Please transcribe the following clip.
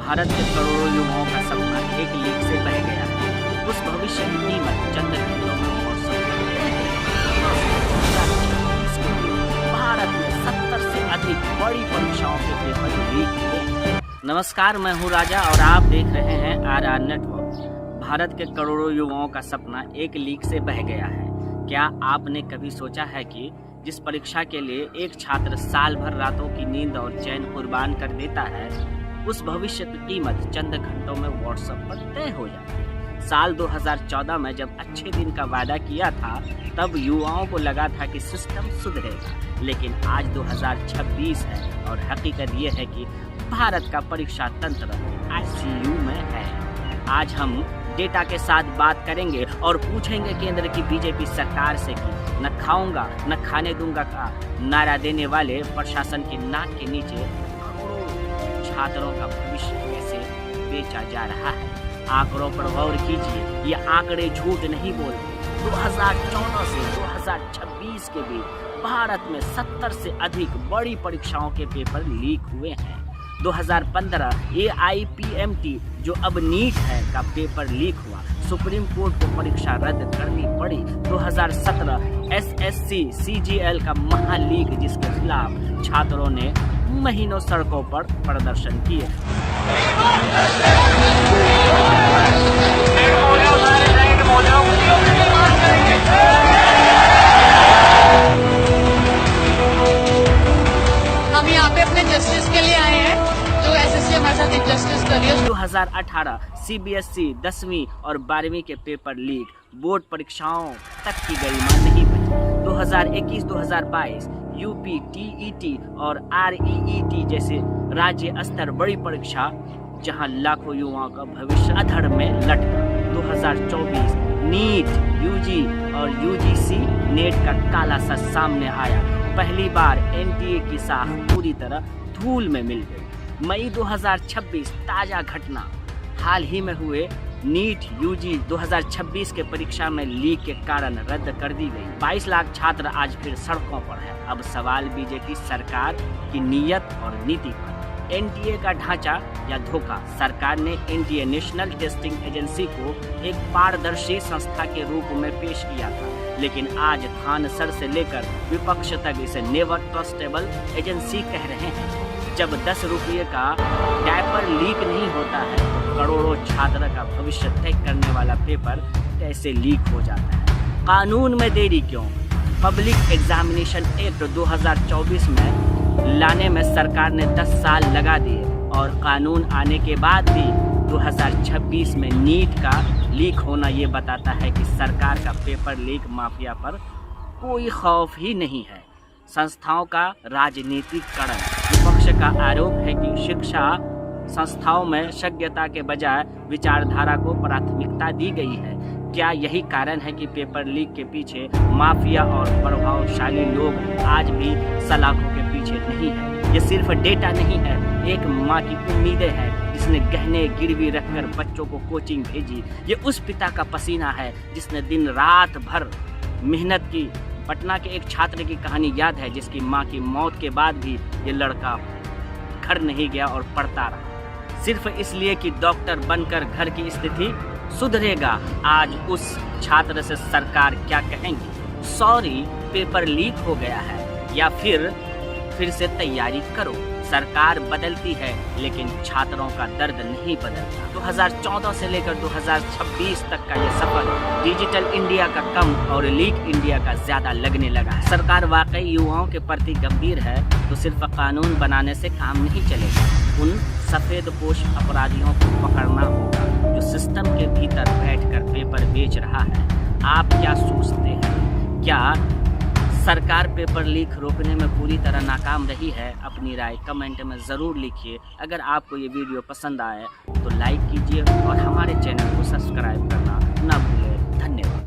भारत के करोड़ों युवाओं का सपना एक लीक से बह गया है। उस भविष्य की कीमत चंद घंटों में पहुंच सकती है। भारत में 70 से अधिक बड़ी परीक्षाओं के पेपर लीक हुए। नमस्कार, मैं हूं राजा और आप देख रहे हैं RR नेटवर्क। भारत के करोड़ों युवाओं का सपना एक लीक से बह गया है। क्या आपने कभी सोचा है कि जिस परीक्षा के लिए एक छात्र साल भर रातों की नींद और चैन कुर्बान कर देता है, उस भविष्य की कीमत चंद घंटों में व्हाट्सएप पर तय हो जाती है। साल 2014 में जब अच्छे दिन का वादा किया था, तब युवाओं को लगा था कि सिस्टम सुधरेगा, लेकिन आज 2026 है और हकीकत ये है कि भारत का परीक्षा तंत्र ICU में है। आज हम डेटा के साथ बात करेंगे और पूछेंगे केंद्र की बीजेपी सरकार से कि न खाऊंगा न खाने दूंगा का नारा देने वाले प्रशासन के नाक के नीचे करोड़ों छात्रों का भविष्य कैसे बेचा जा रहा है। आंकड़ों पर गौर कीजिए, ये आंकड़े झूठ नहीं बोलते। 2014 से 2026 के बीच भारत में 70 से अधिक बड़ी परीक्षाओं के पेपर लीक हुए हैं। 2015 AIPMT जो अब नीट है का पेपर लीक हुआ, सुप्रीम कोर्ट को परीक्षा रद्द करनी पड़ी। 2017 SSC CGL का महालीक, जिसके खिलाफ छात्रों ने महीनों सड़कों पर प्रदर्शन किए। हम यहाँ पे अपने जस्टिस के लिए आए हैं, जो SSC हमारे साथ इनजस्टिस कर रही है। 2018 CBSE 10वीं और 12वीं के पेपर लीक, बोर्ड परीक्षाओं तक की गरिमा नहीं बची। 2021-2022 UP TET और REET जैसे राज्य स्तर बड़ी परीक्षा, जहां लाखों युवाओं का भविष्य अधर में लटका। 2024 नीट, UG और UGC नेट का काला सच सामने आया। पहली बार NTA की साख पूरी तरह धूल में मिल गई। मई 2026 ताजा घटना, हाल ही में हुए नीट UG 2026 के परीक्षा में लीक के कारण रद्द कर दी गई। 22 लाख छात्र आज फिर सड़कों पर है। अब सवाल बीजेपी सरकार की नीयत और नीति पर। NTA का ढांचा या धोखा। सरकार ने NTA नेशनल टेस्टिंग एजेंसी को एक पारदर्शी संस्था के रूप में पेश किया था, लेकिन आज थान सर से लेकर विपक्ष तक इसे नेवर ट्रस्टेबल एजेंसी कह रहे हैं। जब 10 रुपये का डायपर लीक नहीं होता है, तो करोड़ों छात्र का भविष्य तय करने वाला पेपर कैसे लीक हो जाता है। कानून में देरी क्यों? पब्लिक एग्जामिनेशन एक्ट 2024 में लाने में सरकार ने 10 साल लगा दिए और कानून आने के बाद भी 2026 में नीट का लीक होना ये बताता है कि सरकार का पेपर लीक माफिया पर कोई खौफ ही नहीं है। संस्थाओं का राजनीतिकरण। विपक्ष का आरोप है कि शिक्षा संस्थाओं में शक्यता के बजाय विचारधारा को प्राथमिकता दी गई है। क्या यही कारण है कि पेपर लीक के पीछे माफिया और प्रभावशाली लोग आज भी सलाखों के पीछे नहीं है? ये सिर्फ डेटा नहीं है, एक माँ की उम्मीदें हैं जिसने गहने गिरवी रखकर बच्चों को कोचिंग भेजी। ये उस पिता का पसीना है जिसने दिन रात भर मेहनत की। पटना के एक छात्र की कहानी याद है, जिसकी माँ की मौत के बाद भी ये लड़का घर नहीं गया और पढ़ता रहा, सिर्फ इसलिए कि डॉक्टर बनकर घर की स्थिति सुधरेगा। आज उस छात्र से सरकार क्या कहेंगी? सॉरी, पेपर लीक हो गया है, या फिर से तैयारी करो। सरकार बदलती है लेकिन छात्रों का दर्द नहीं बदलता। 2014 से लेकर 2026 तक का ये सफर डिजिटल इंडिया का कम और लीक इंडिया का ज्यादा लगने लगा है। सरकार वाकई युवाओं के प्रति गंभीर है तो सिर्फ कानून बनाने से काम नहीं चलेगा। उन सफेदपोश अपराधियों को पकड़ना होगा जो सिस्टम के भीतर बैठकर पेपर बेच रहा है। आप क्या सोचते हैं? क्या सरकार पेपर लीक रोकने में पूरी तरह नाकाम रही है? अपनी राय कमेंट में ज़रूर लिखिए। अगर आपको ये वीडियो पसंद आए तो लाइक कीजिए और हमारे चैनल को सब्सक्राइब करना ना भूलें। धन्यवाद।